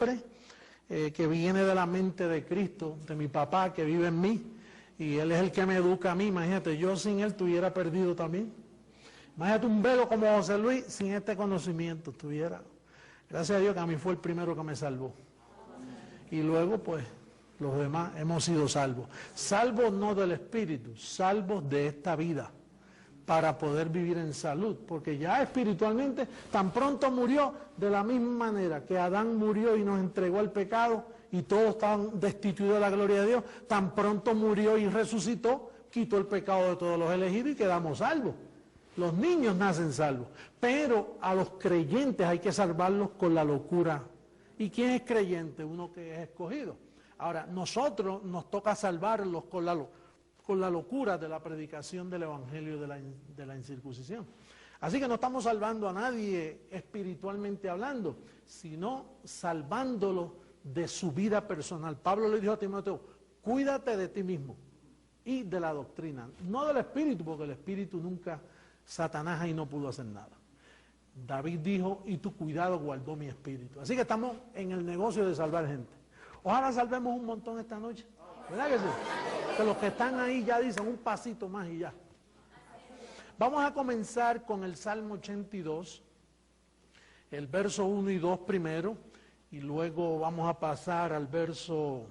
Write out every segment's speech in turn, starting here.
siempre, que viene de la mente de Cristo, de mi papá que vive en mí, y Él es el que me educa a mí. Imagínate, yo sin Él estuviera perdido también. Imagínate un velo como José Luis, sin este conocimiento estuviera. Gracias a Dios que a mí fue el primero que me salvó. Y luego pues los demás hemos sido salvos. Salvos no del espíritu, salvos de esta vida, para poder vivir en salud, porque ya espiritualmente tan pronto murió, de la misma manera que Adán murió y nos entregó el pecado y todos estaban destituidos de la gloria de Dios, tan pronto murió y resucitó, quitó el pecado de todos los elegidos y quedamos salvos. Los niños nacen salvos, pero a los creyentes hay que salvarlos con la locura. ¿Y quién es creyente? Uno que es escogido. Ahora, nosotros nos toca salvarlos con la locura de la predicación del evangelio de la incircuncisión. Así que no estamos salvando a nadie espiritualmente hablando, sino salvándolo de su vida personal. Pablo le dijo a Timoteo, cuídate de ti mismo y de la doctrina, no del espíritu, porque el espíritu nunca, Satanás ahí no pudo hacer nada. David dijo, y tu cuidado guardó mi espíritu. Así que estamos en el negocio de salvar gente. Ojalá salvemos un montón esta noche, ¿verdad que sí? Que los que están ahí ya dicen un pasito más y ya. Vamos a comenzar con el Salmo 82, el verso 1 y 2 primero, y luego vamos a pasar al verso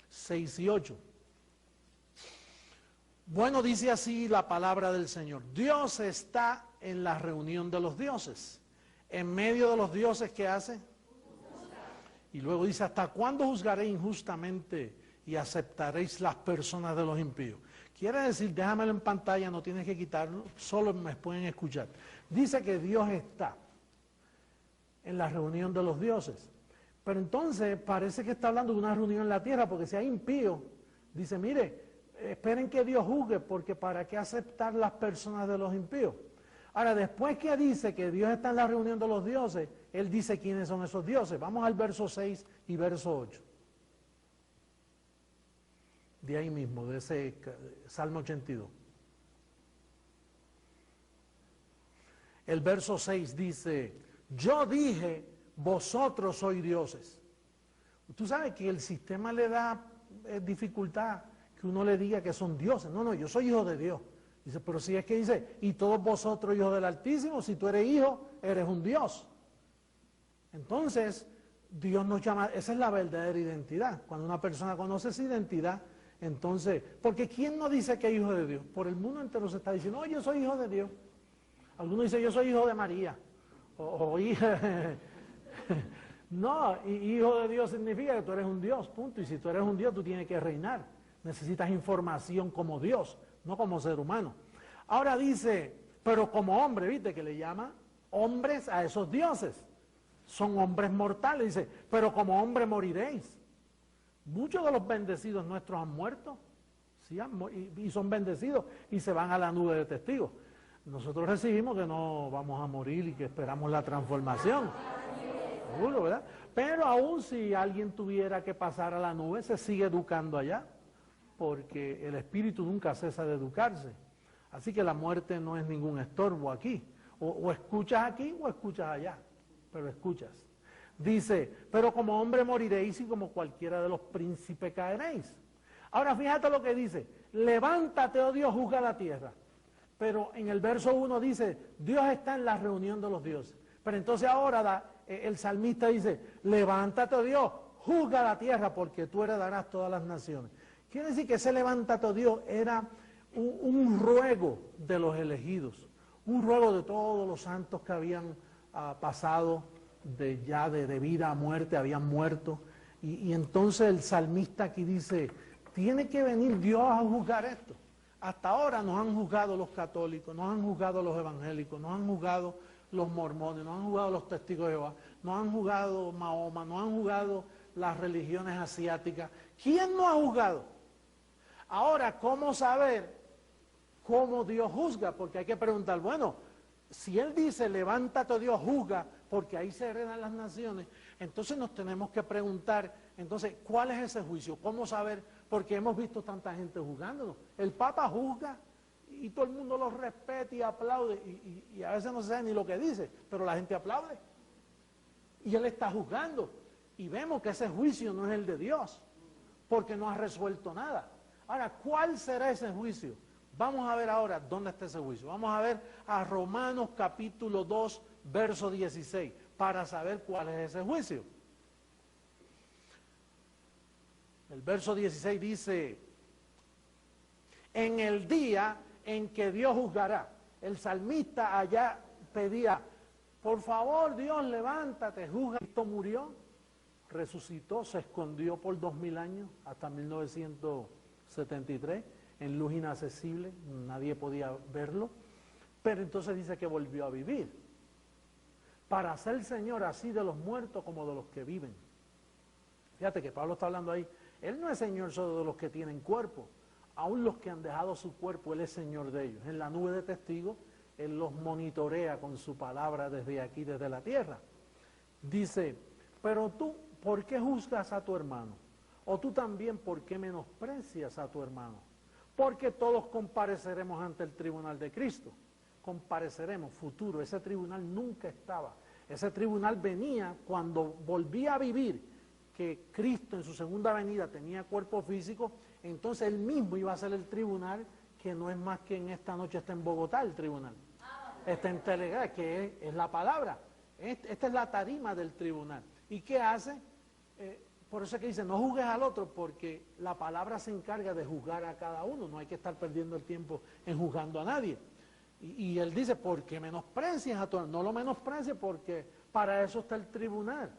6 y 8. Bueno, dice así la palabra del Señor. Dios está en la reunión de los dioses. En medio de los dioses, ¿qué hace? Y luego dice, ¿hasta cuándo juzgaré injustamente y aceptaréis las personas de los impíos? Quiere decir, déjamelo en pantalla, no tienes que quitarlo, solo me pueden escuchar. Dice que Dios está en la reunión de los dioses. Pero entonces parece que está hablando de una reunión en la tierra, porque si hay impíos, dice, mire, esperen que Dios juzgue, porque ¿para qué aceptar las personas de los impíos? Ahora, después que dice que Dios está en la reunión de los dioses, Él dice quiénes son esos dioses. Vamos al verso 6 y verso 8. De ahí mismo, de ese Salmo 82. El verso 6 dice, yo dije, vosotros sois dioses. Tú sabes que el sistema le da dificultad que uno le diga que son dioses. No, no, yo soy hijo de Dios. Dice, pero si es que dice, y todos vosotros hijos del Altísimo, si tú eres hijo, eres un Dios. Entonces, Dios nos llama, esa es la verdadera identidad. Cuando una persona conoce esa identidad, entonces, porque ¿quién no dice que es hijo de Dios? Por el mundo entero se está diciendo, oh, yo soy hijo de Dios. Algunos dicen, yo soy hijo de María. O hija. No, hijo de Dios significa que tú eres un Dios, punto. Y si tú eres un Dios, tú tienes que reinar. Necesitas información como Dios, no como ser humano. Ahora dice, pero como hombre, ¿viste? Que le llama hombres a esos dioses. Son hombres mortales, dice, pero como hombre moriréis. Muchos de los bendecidos nuestros han muerto, ¿sí? Y son bendecidos y se van a la nube de testigos. Nosotros recibimos que no vamos a morir y que esperamos la transformación. Seguro, ¿verdad? Pero aún si alguien tuviera que pasar a la nube, se sigue educando allá, porque el espíritu nunca cesa de educarse. Así que la muerte no es ningún estorbo aquí. O escuchas aquí o escuchas allá, pero escuchas. Dice, pero como hombre moriréis y como cualquiera de los príncipes caeréis. Ahora fíjate lo que dice, levántate, oh Dios, juzga la tierra. Pero en el verso 1 dice, Dios está en la reunión de los dioses. Pero entonces ahora el salmista dice, levántate, oh Dios, juzga la tierra porque tú heredarás todas las naciones. Quiere decir que ese levántate, oh Dios, era un ruego de los elegidos, un ruego de todos los santos que habían pasado de vida a muerte, habían muerto. Y entonces el salmista aquí dice, tiene que venir Dios a juzgar esto. Hasta ahora nos han juzgado los católicos, nos han juzgado los evangélicos, nos han juzgado los mormones, nos han juzgado los testigos de Jehová, nos han juzgado Mahoma, nos han juzgado las religiones asiáticas. ¿Quién nos ha juzgado? Ahora, ¿cómo saber cómo Dios juzga? Porque hay que preguntar, bueno, si Él dice, levántate, Dios, juzga, porque ahí se heredan las naciones, entonces nos tenemos que preguntar, entonces, ¿cuál es ese juicio? ¿Cómo saber? Porque hemos visto tanta gente juzgándonos. El Papa juzga y todo el mundo lo respeta y aplaude, y a veces no se sabe ni lo que dice, pero la gente aplaude. Y Él está juzgando. Y vemos que ese juicio no es el de Dios, porque no ha resuelto nada. Ahora, ¿cuál será ese juicio? Vamos a ver ahora dónde está ese juicio. Vamos a ver a Romanos capítulo 2, verso 16, para saber cuál es ese juicio. El verso 16 dice, en el día en que Dios juzgará. El salmista allá pedía, por favor Dios, levántate, juzga. Cristo murió, resucitó, se escondió por 2000 años, hasta 1973, en luz inaccesible, nadie podía verlo, pero entonces dice que volvió a vivir, para ser Señor así de los muertos como de los que viven. Fíjate que Pablo está hablando ahí, Él no es Señor solo de los que tienen cuerpo, aún los que han dejado su cuerpo, Él es Señor de ellos. En la nube de testigos, Él los monitorea con su palabra desde aquí, desde la tierra. Dice, pero tú, ¿por qué juzgas a tu hermano? O tú también, ¿por qué menosprecias a tu hermano? Porque todos compareceremos ante el tribunal de Cristo. Compareceremos, futuro, ese tribunal nunca estaba. Ese tribunal venía cuando volvía a vivir, que Cristo en su segunda venida tenía cuerpo físico, entonces Él mismo iba a ser el tribunal, que no es más que en esta noche está en Bogotá el tribunal. Está en Telegram, que es la palabra. Esta es la tarima del tribunal. ¿Y qué hace? Por eso es que dice, no juzgues al otro, porque la palabra se encarga de juzgar a cada uno. No hay que estar perdiendo el tiempo en juzgando a nadie. Y Él dice, porque menosprecias a tu hermano. No lo menosprecies, porque para eso está el tribunal.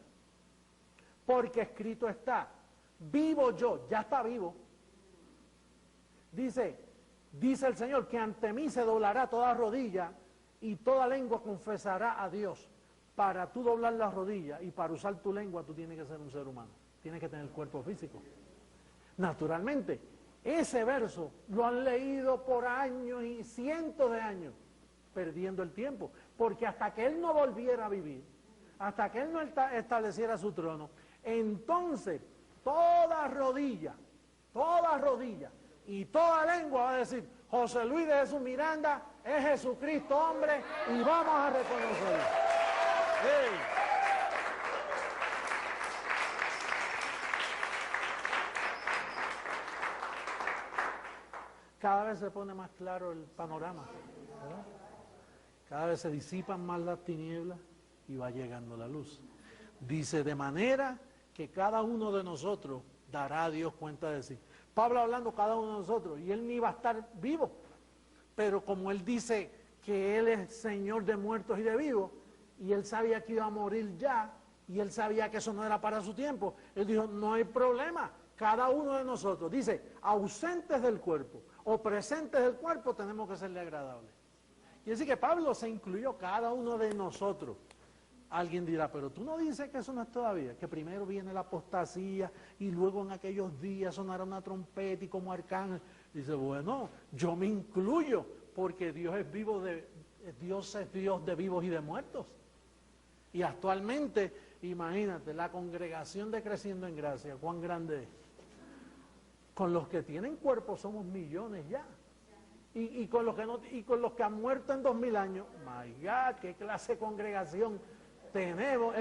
Porque escrito está, vivo yo, ya está vivo. Dice el Señor que ante mí se doblará toda rodilla y toda lengua confesará a Dios. Para tú doblar las rodillas y para usar tu lengua tú tienes que ser un ser humano, tienes que tener cuerpo físico. Naturalmente, ese verso lo han leído por años y cientos de años, perdiendo el tiempo, porque hasta que Él no volviera a vivir, hasta que Él no estableciera su trono, entonces toda rodilla y toda lengua va a decir, José Luis de Jesús Miranda es Jesucristo hombre y vamos a reconocerlo. ¡Hey! Cada vez se pone más claro el panorama, ¿verdad? Cada vez se disipan más las tinieblas y va llegando la luz. Dice, de manera que cada uno de nosotros dará a Dios cuenta de sí. Pablo hablando cada uno de nosotros, y él ni iba a estar vivo, pero como él dice que él es Señor de muertos y de vivos, y él sabía que iba a morir ya, y él sabía que eso no era para su tiempo, él dijo, no hay problema, cada uno de nosotros, dice, ausentes del cuerpo o presentes del cuerpo, tenemos que serle agradables. Y así que Pablo se incluyó cada uno de nosotros. Alguien dirá, pero tú no dices que eso no es todavía, que primero viene la apostasía y luego en aquellos días sonará una trompeta y como arcángel. Dice, bueno, yo me incluyo porque Dios es Dios es Dios de vivos y de muertos. Y actualmente, imagínate, la congregación de Creciendo en Gracia, cuán grande es. Con los que tienen cuerpo somos millones ya. Y con los que no, y con los que han muerto en 2000 años, my God, qué clase de congregación tenemos.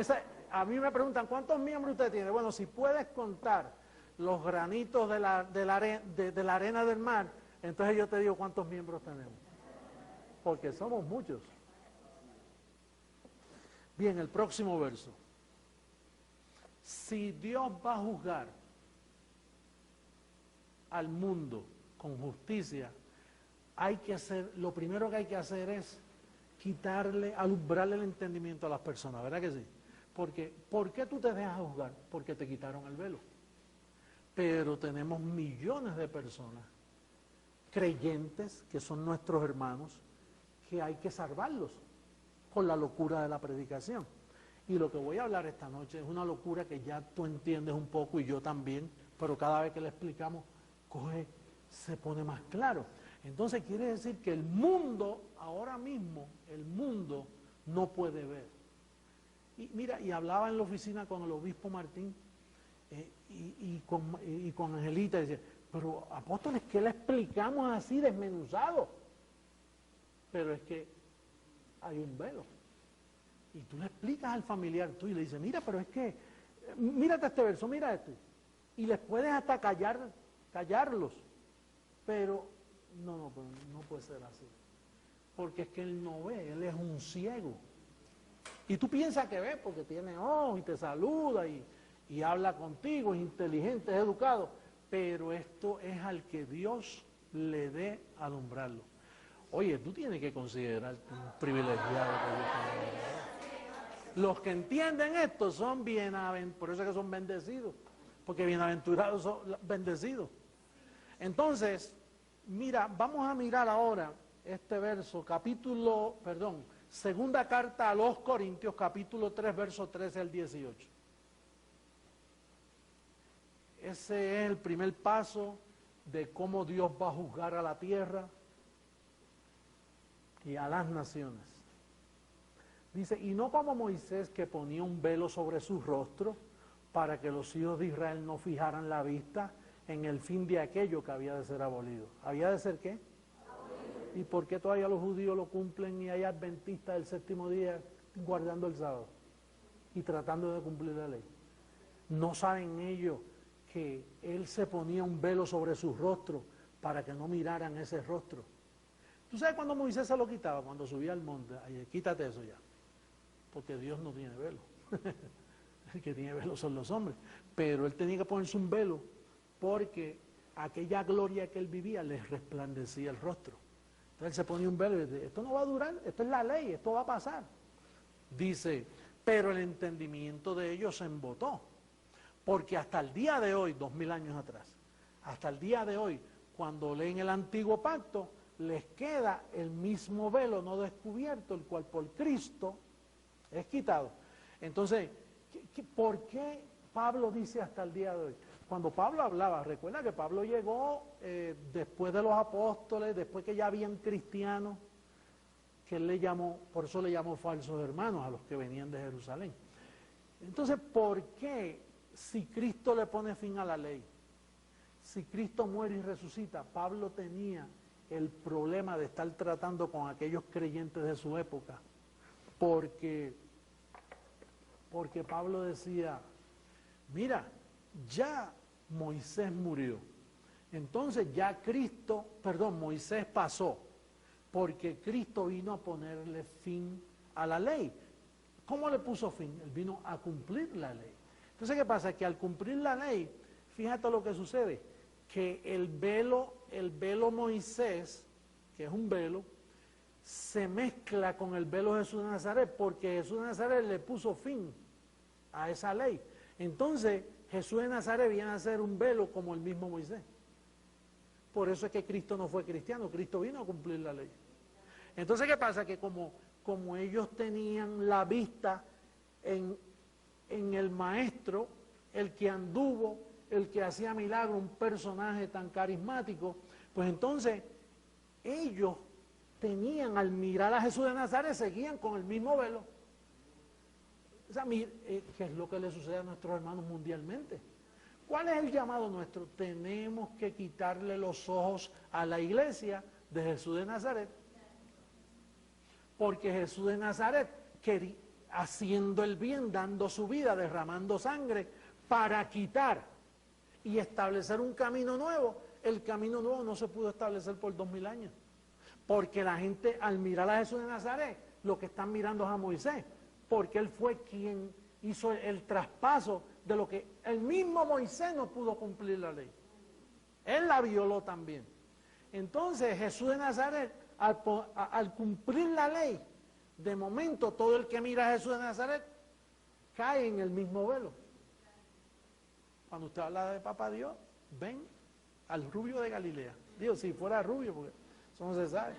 A mí me preguntan, ¿cuántos miembros usted tiene? Bueno, si puedes contar los granitos de la arena del mar, entonces yo te digo cuántos miembros tenemos. Porque somos muchos. Bien, el próximo verso. Si Dios va a juzgar al mundo con justicia, lo primero que hay que hacer es alumbrarle el entendimiento a las personas, ¿verdad que sí? Porque, ¿por qué tú te dejas juzgar? Porque te quitaron el velo. Pero tenemos millones de personas, creyentes, que son nuestros hermanos, que hay que salvarlos con la locura de la predicación. Y lo que voy a hablar esta noche es una locura que ya tú entiendes un poco y yo también, pero cada vez que le explicamos, se pone más claro. Entonces quiere decir que el mundo, ahora mismo, el mundo no puede ver. Y mira, y hablaba en la oficina con el obispo Martín y con Angelita, y decía, pero apóstoles, ¿qué le explicamos así desmenuzado? Pero es que hay un velo. Y tú le explicas explicas al familiar tuyo y le dices, mira, pero es que, mírate este verso, mira este. Y les puedes hasta callarlos. Pero no puede ser así. Porque es que él no ve, él es un ciego. Y tú piensas que ve porque tiene ojos y te saluda y habla contigo, es inteligente, es educado. Pero esto es al que Dios le dé alumbrarlo. Oye, tú tienes que considerarte un privilegiado que Dios te haya dado. Los que entienden esto son bienaventurados, por eso es que son bendecidos, porque bienaventurados son bendecidos. Entonces, mira, vamos a mirar ahora este verso, segunda carta a los Corintios, capítulo 3, verso 13 al 18. Ese es el primer paso de cómo Dios va a juzgar a la tierra y a las naciones. Dice, y no como Moisés, que ponía un velo sobre su rostro para que los hijos de Israel no fijaran la vista en el fin de aquello que había de ser abolido. ¿Había de ser qué? Abolido. ¿Y por qué todavía los judíos lo cumplen y hay adventistas del séptimo día guardando el sábado y tratando de cumplir la ley? ¿No saben ellos que él se ponía un velo sobre su rostro para que no miraran ese rostro? ¿Tú sabes cuando Moisés se lo quitaba? Cuando subía al monte. Ay, quítate eso ya, porque Dios no tiene velo. El que tiene velo son los hombres. Pero él tenía que ponerse un velo porque aquella gloria que él vivía les resplandecía el rostro. Entonces él se ponía un velo y decía, esto no va a durar, esto es la ley, esto va a pasar. Dice, pero el entendimiento de ellos se embotó. Porque hasta el día de hoy, 2000 años atrás, hasta el día de hoy, cuando leen el antiguo pacto, les queda el mismo velo no descubierto, el cual por Cristo es quitado. Entonces, ¿por qué Pablo dice hasta el día de hoy? Cuando Pablo hablaba, recuerda que Pablo llegó después de los apóstoles, después que ya habían cristianos, que él le llamó, por eso le llamó falsos hermanos a los que venían de Jerusalén. Entonces, ¿por qué si Cristo le pone fin a la ley, si Cristo muere y resucita, Pablo tenía el problema de estar tratando con aquellos creyentes de su época? Porque Pablo decía, mira, ya Moisés murió, entonces ya Moisés pasó, porque Cristo vino a ponerle fin a la ley. ¿Cómo le puso fin? Él vino a cumplir la ley. Entonces, ¿qué pasa? Que al cumplir la ley, fíjate lo que sucede, que el velo Moisés, que es un velo, se mezcla con el velo Jesús de Nazaret, porque Jesús de Nazaret le puso fin a esa ley. Entonces, Jesús de Nazaret viene a ser un velo como el mismo Moisés. Por eso es que Cristo no fue cristiano, Cristo vino a cumplir la ley. Entonces, ¿qué pasa? Que como ellos tenían la vista en el maestro, el que anduvo, el que hacía milagros, un personaje tan carismático, pues entonces ellos tenían, al mirar a Jesús de Nazaret, seguían con el mismo velo. O sea, ¿qué es lo que le sucede a nuestros hermanos mundialmente? ¿Cuál es el llamado nuestro? Tenemos que quitarle los ojos a la iglesia de Jesús de Nazaret. Porque Jesús de Nazaret quería, haciendo el bien, dando su vida, derramando sangre, para quitar y establecer un camino nuevo. El camino nuevo no se pudo establecer por 2000 años. Porque la gente, al mirar a Jesús de Nazaret, lo que están mirando es a Moisés. Porque él fue quien hizo el traspaso de lo que el mismo Moisés no pudo cumplir la ley. Él la violó también. Entonces Jesús de Nazaret, al cumplir la ley, de momento todo el que mira a Jesús de Nazaret cae en el mismo velo. Cuando usted habla de Papá Dios, ven al rubio de Galilea. Digo, si fuera rubio, porque eso no se sabe.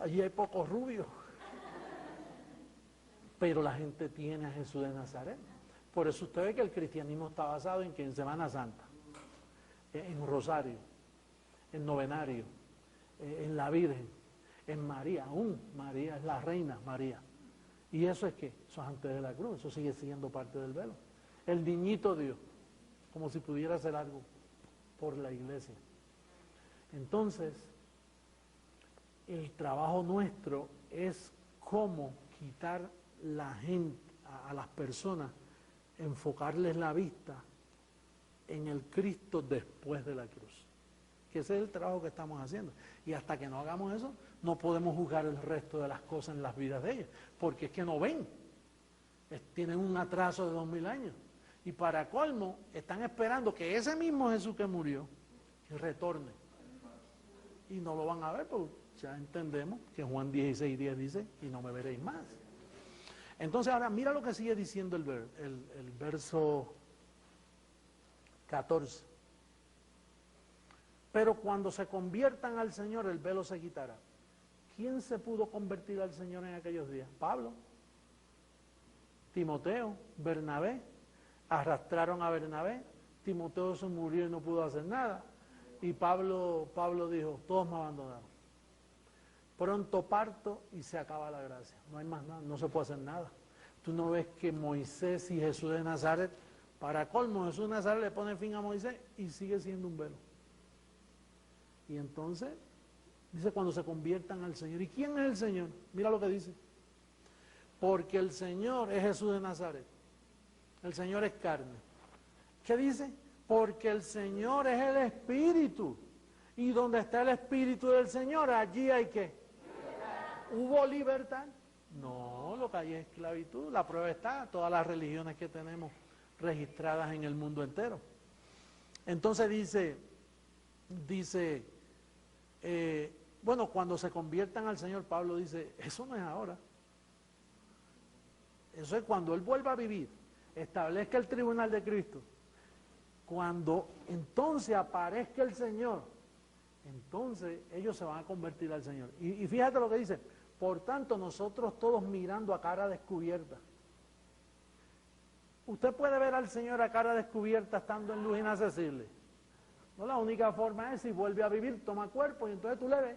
Allí hay pocos rubios. Pero la gente tiene a Jesús de Nazaret. Por eso usted ve que el cristianismo está basado en que en Semana Santa, en Rosario, en Novenario, en la Virgen, en María. Aún María es la reina María. ¿Y eso es qué? Eso es antes de la cruz, eso sigue siendo parte del velo. El niñito Dios, como si pudiera hacer algo por la iglesia. Entonces, el trabajo nuestro es cómo quitar la gente, a las personas, enfocarles la vista en el Cristo después de la cruz. Que ese es el trabajo que estamos haciendo. Y hasta que no hagamos eso, no podemos juzgar el resto de las cosas en las vidas de ellos, porque es que no ven. Tienen un atraso de 2000 años. Y para colmo, están esperando que ese mismo Jesús que murió, retorne. Y no lo van a ver, porque ya entendemos que Juan 16:10 dice, y no me veréis más. Entonces ahora mira lo que sigue diciendo el verso 14. Pero cuando se conviertan al Señor, el velo se quitará. ¿Quién se pudo convertir al Señor en aquellos días? Pablo, Timoteo, Bernabé. Arrastraron a Bernabé, Timoteo se murió y no pudo hacer nada. Y Pablo dijo, todos me abandonaron. Pronto parto y se acaba la gracia. No hay más nada, no se puede hacer nada. Tú no ves que Moisés y Jesús de Nazaret, para colmo, Jesús de Nazaret le pone fin a Moisés y sigue siendo un velo. Y entonces, dice cuando se conviertan al Señor. ¿Y quién es el Señor? Mira lo que dice. Porque el Señor es Jesús de Nazaret. El Señor es carne. ¿Qué dice? Porque el Señor es el Espíritu. Y donde está el Espíritu del Señor, allí hay ¿qué? Libertad. ¿Hubo libertad? No, lo que hay es esclavitud. La prueba está, todas las religiones que tenemos registradas en el mundo entero. Entonces dice, bueno, cuando se conviertan al Señor, Pablo dice, eso no es ahora. Eso es cuando Él vuelva a vivir. Establezca el tribunal de Cristo, cuando entonces aparezca el Señor, entonces ellos se van a convertir al Señor. Y fíjate lo que dice, por tanto nosotros todos mirando a cara descubierta. Usted puede ver al Señor a cara descubierta estando en luz inaccesible. No, la única forma es si vuelve a vivir, toma cuerpo y entonces tú le ves.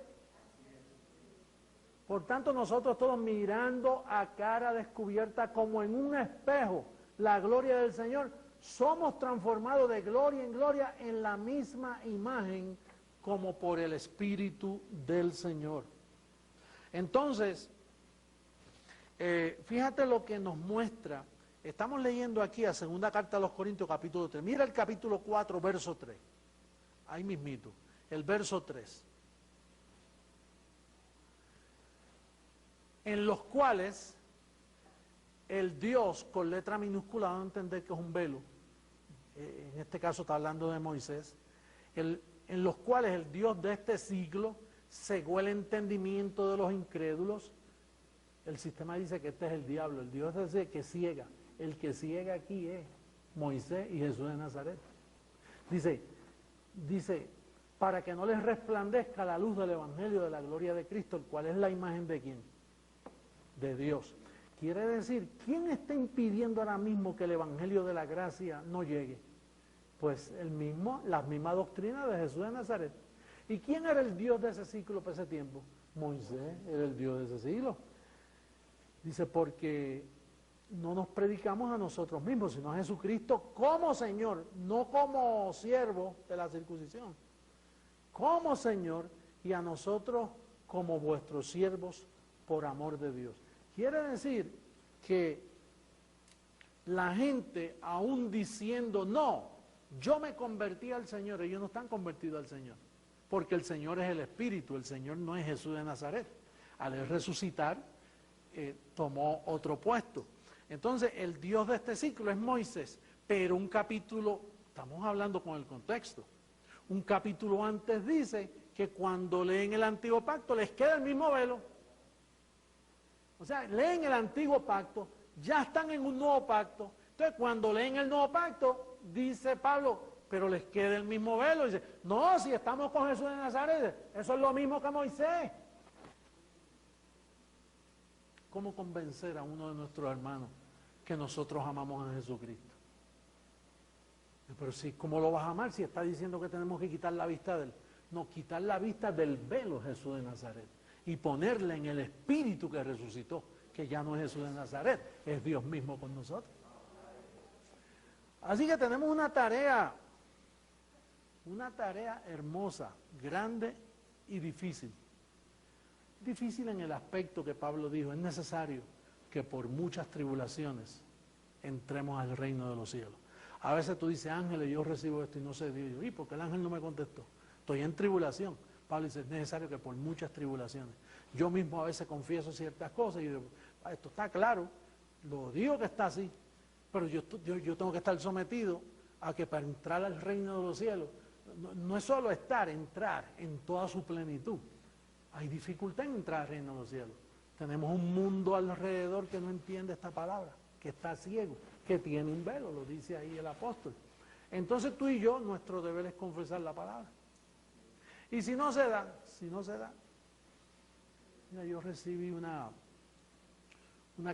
Por tanto nosotros todos mirando a cara descubierta como en un espejo la gloria del Señor, somos transformados de gloria en gloria en la misma imagen como por el Espíritu del Señor. Entonces, fíjate lo que nos muestra, estamos leyendo aquí a segunda carta a los Corintios capítulo 3, mira el capítulo 4 verso 3, ahí mismito, el verso 3. En los cuales el Dios, con letra minúscula, van a entender que es un velo, en este caso está hablando de Moisés, en los cuales el Dios de este siglo cegó el entendimiento de los incrédulos. El sistema dice que este es el diablo, el Dios es el que ciega. El que ciega aquí es Moisés y Jesús de Nazaret. Dice, para que no les resplandezca la luz del Evangelio de la gloria de Cristo, el cual es la imagen de ¿quién? De Dios. Quiere decir, ¿quién está impidiendo ahora mismo que el Evangelio de la gracia no llegue? Pues la misma doctrina de Jesús de Nazaret. ¿Y quién era el Dios de ese siglo para ese tiempo? Moisés era el Dios de ese siglo. Dice, porque no nos predicamos a nosotros mismos, sino a Jesucristo como Señor, no como siervo de la circuncisión, como Señor, y a nosotros como vuestros siervos por amor de Dios. Quiere decir que la gente aún diciendo, no, yo me convertí al Señor, ellos no están convertidos al Señor, porque el Señor es el Espíritu, el Señor no es Jesús de Nazaret. Al él resucitar, tomó otro puesto. Entonces, el Dios de este ciclo es Moisés, pero un capítulo, estamos hablando con el contexto, un capítulo antes dice que cuando leen el Antiguo Pacto les queda el mismo velo. O sea, leen el Antiguo Pacto, ya están en un nuevo pacto. Entonces, cuando leen el nuevo pacto, dice Pablo, pero les queda el mismo velo. Dice, no, si estamos con Jesús de Nazaret, eso es lo mismo que Moisés. ¿Cómo convencer a uno de nuestros hermanos que nosotros amamos a Jesucristo? Pero sí, ¿cómo lo vas a amar si está diciendo que tenemos que quitar la vista de él? No, quitar la vista del velo Jesús de Nazaret y ponerla en el Espíritu que resucitó, que ya no es Jesús de Nazaret, es Dios mismo con nosotros. Así que tenemos una tarea hermosa, grande y difícil. Difícil en el aspecto que Pablo dijo, es necesario que por muchas tribulaciones entremos al reino de los cielos. A veces tú dices, ángeles, yo recibo esto y no sé Dios. ¿Y por qué el ángel no me contestó? Estoy en tribulación. Pablo dice, es necesario que por muchas tribulaciones. Yo mismo a veces confieso ciertas cosas y digo, esto está claro, lo digo que está así, pero yo tengo que estar sometido a que para entrar al reino de los cielos, no es solo entrar en toda su plenitud. Hay dificultad en entrar al reino de los cielos. Tenemos un mundo alrededor que no entiende esta palabra, que está ciego, que tiene un velo, lo dice ahí el apóstol. Entonces tú y yo, nuestro deber es confesar la palabra. Y si no se da, mira, yo recibí una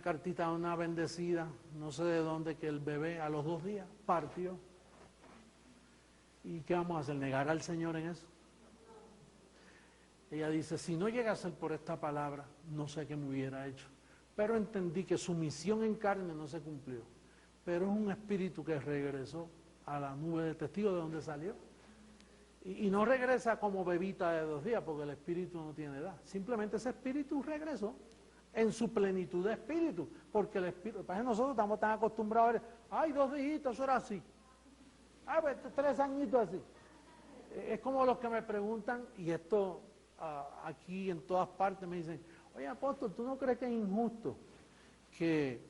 cartita de una bendecida, no sé de dónde, que el bebé a los 2 días partió. ¿Y qué vamos a hacer? ¿Negar al Señor en eso? Ella dice, si no llega a ser por esta palabra, no sé qué me hubiera hecho. Pero entendí que su misión en carne no se cumplió. Pero es un espíritu que regresó a la nube de testigos de donde salió. Y no regresa como bebita de 2 días, porque el espíritu no tiene edad. Simplemente ese espíritu regresó en su plenitud de espíritu. Porque el espíritu, para nosotros estamos tan acostumbrados a ver, ay, 2 días, eso era así. Ah, pues 3 añitos así. Es como los que me preguntan, y esto aquí en todas partes me dicen, oye apóstol, ¿tú no crees que es injusto que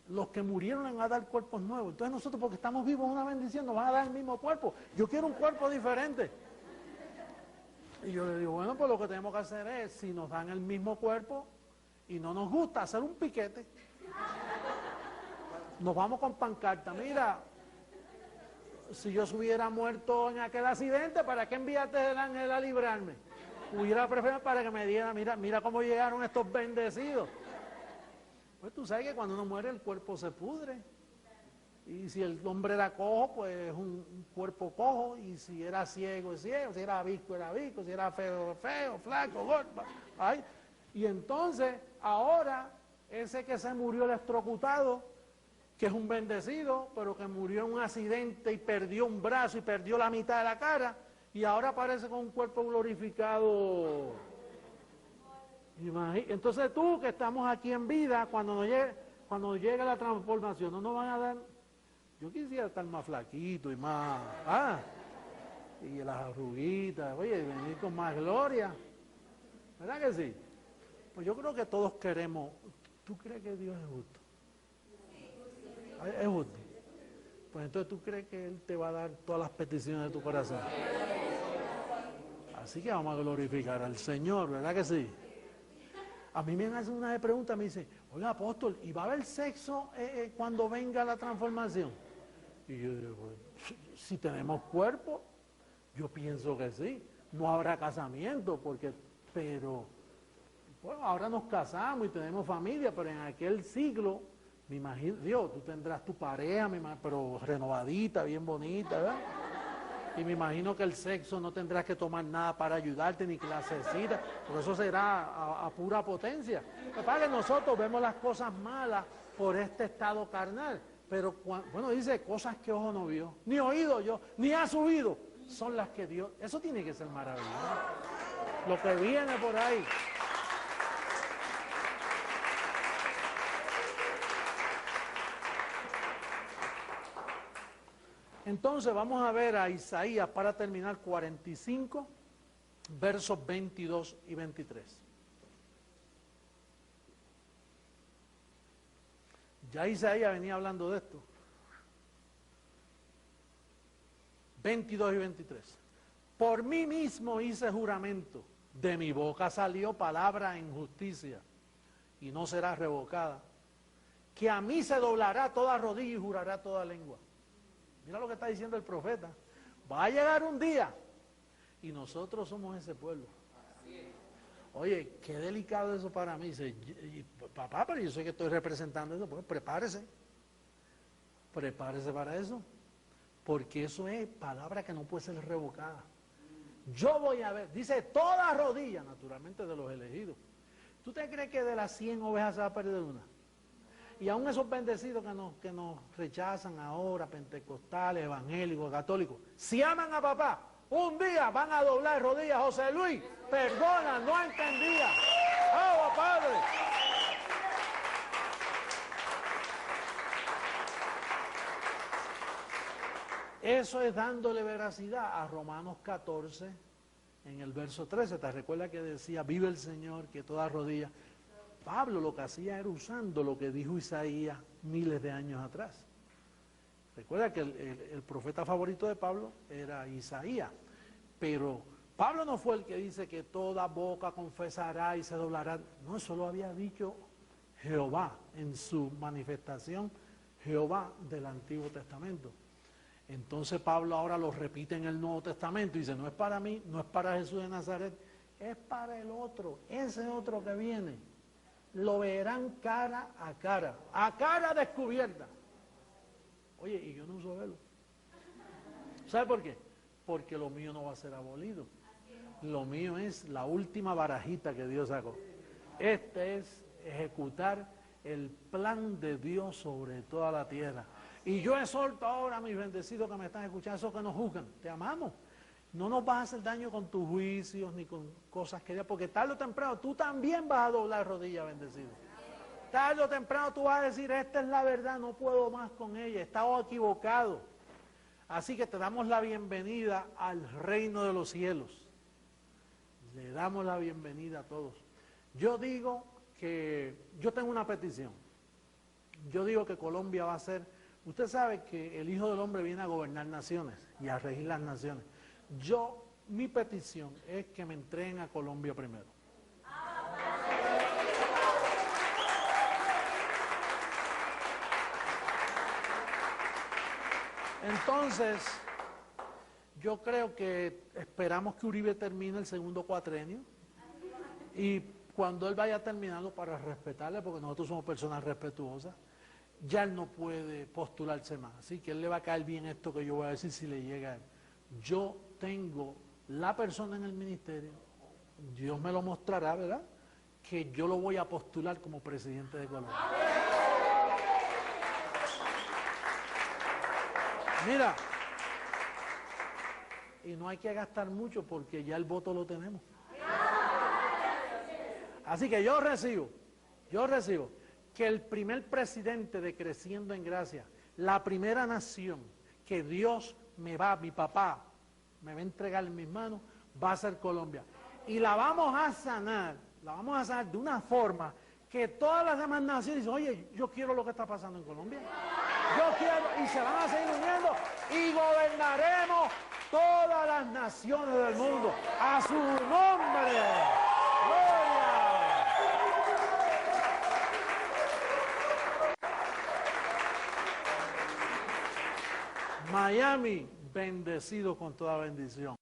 los que murieron les van a dar cuerpos nuevos? Entonces nosotros, porque estamos vivos, una bendición, nos van a dar el mismo cuerpo. Yo quiero un cuerpo diferente. Y yo le digo, bueno, pues lo que tenemos que hacer es, si nos dan el mismo cuerpo y no nos gusta, hacer un piquete. Nos vamos con pancarta, mira, si yo se hubiera muerto en aquel accidente, ¿para qué enviaste el ángel a librarme? Hubiera preferido para que me diera, mira cómo llegaron estos bendecidos. Pues tú sabes que cuando uno muere el cuerpo se pudre. Y si el hombre era cojo, pues es un cuerpo cojo. Y si era ciego, es ciego. Si era visco, era visco. Si era feo, feo, flaco, gordo. Ay. Y entonces, ahora, ese que se murió electrocutado, que es un bendecido, pero que murió en un accidente y perdió un brazo y perdió la mitad de la cara, y ahora aparece con un cuerpo glorificado. Entonces tú, que estamos aquí en vida, cuando llegue la transformación, no nos van a dar. Yo quisiera estar más flaquito y más, y las arruguitas, oye, venir con más gloria, ¿verdad que sí? Pues yo creo que todos queremos. ¿Tú crees que Dios es justo? Es justo. Pues entonces tú crees que Él te va a dar todas las peticiones de tu corazón. Así que vamos a glorificar al Señor, ¿verdad que sí? A mí me hacen una pregunta, me dice, oiga apóstol, ¿y va a haber sexo cuando venga la transformación? Y yo digo, pues, si tenemos cuerpo, yo pienso que sí. No habrá casamiento, pero bueno, ahora nos casamos y tenemos familia, pero en aquel siglo, me imagino, Dios, tú tendrás tu pareja, pero renovadita, bien bonita, ¿verdad? Y me imagino que el sexo no tendrás que tomar nada para ayudarte, ni clasecita, porque eso será a pura potencia. Para que nosotros vemos las cosas malas por este estado carnal, pero bueno, dice cosas que ojo no vio, ni oído yo, ni ha subido, son las que Dios, eso tiene que ser maravilloso. Lo que viene por ahí. Entonces vamos a ver a Isaías para terminar 45, versos 22 y 23. Ya Isaías venía hablando de esto. 22 y 23. Por mí mismo hice juramento, de mi boca salió palabra en justicia, y no será revocada, que a mí se doblará toda rodilla y jurará toda lengua. Mira lo que está diciendo el profeta. Va a llegar un día y nosotros somos ese pueblo. Oye, qué delicado eso para mí. Dice, papá, pero yo sé que estoy representando eso. Pues prepárese. Prepárese para eso. Porque eso es palabra que no puede ser revocada. Yo voy a ver, dice toda rodilla, naturalmente de los elegidos. ¿Tú te crees que de las 100 ovejas se va a perder una? Y aún esos bendecidos que nos rechazan ahora, pentecostales, evangélicos, católicos, si aman a papá, un día van a doblar rodillas. José Luis, perdona, no entendía. ¡Oh, Padre! Eso es dándole veracidad a Romanos 14, en el verso 13. ¿Te recuerdas que decía, vive el Señor, que toda rodilla? Pablo lo que hacía era usando lo que dijo Isaías miles de años atrás. Recuerda que el profeta favorito de Pablo era Isaías, pero Pablo no fue el que dice que toda boca confesará y se doblará. No, eso lo había dicho Jehová en su manifestación, Jehová del Antiguo Testamento. Entonces Pablo ahora lo repite en el Nuevo Testamento y dice, no es para mí, no es para Jesús de Nazaret, es para el otro, ese otro que viene. Lo verán cara a cara descubierta. Oye, y yo no uso velo. ¿Sabe por qué? Porque lo mío no va a ser abolido. Lo mío es la última barajita que Dios sacó. Este es ejecutar el plan de Dios sobre toda la tierra. Y yo exhorto ahora a mis bendecidos que me están escuchando, esos que nos juzgan, te amamos. No nos vas a hacer daño con tus juicios ni con cosas que ya, porque tarde o temprano tú también vas a doblar rodillas, bendecido. Tarde o temprano tú vas a decir, esta es la verdad, no puedo más con ella, he estado equivocado. Así que te damos la bienvenida al reino de los cielos. Le damos la bienvenida a todos. Yo digo que, yo tengo una petición. Yo digo que Colombia va a ser, usted sabe que el Hijo del Hombre viene a gobernar naciones y a regir las naciones. Mi petición es que me entreguen a Colombia primero. Entonces, yo creo que esperamos que Uribe termine el segundo cuatrenio y cuando él vaya terminando, para respetarle, porque nosotros somos personas respetuosas, ya él no puede postularse más. Así que él le va a caer bien esto que yo voy a decir si le llega a él. Yo tengo la persona en el ministerio, Dios me lo mostrará, ¿verdad? Que yo lo voy a postular como presidente de Colombia. Mira, y no hay que gastar mucho porque ya el voto lo tenemos. Así que yo recibo que el primer presidente de Creciendo en Gracia, la primera nación que Dios mi papá, me va a entregar en mis manos, va a ser Colombia. Y la vamos a sanar de una forma que todas las demás naciones dicen, oye, yo quiero lo que está pasando en Colombia. Yo quiero, y se van a seguir uniendo y gobernaremos todas las naciones del mundo. A su nombre. ¡Gloria! Miami, bendecido con toda bendición.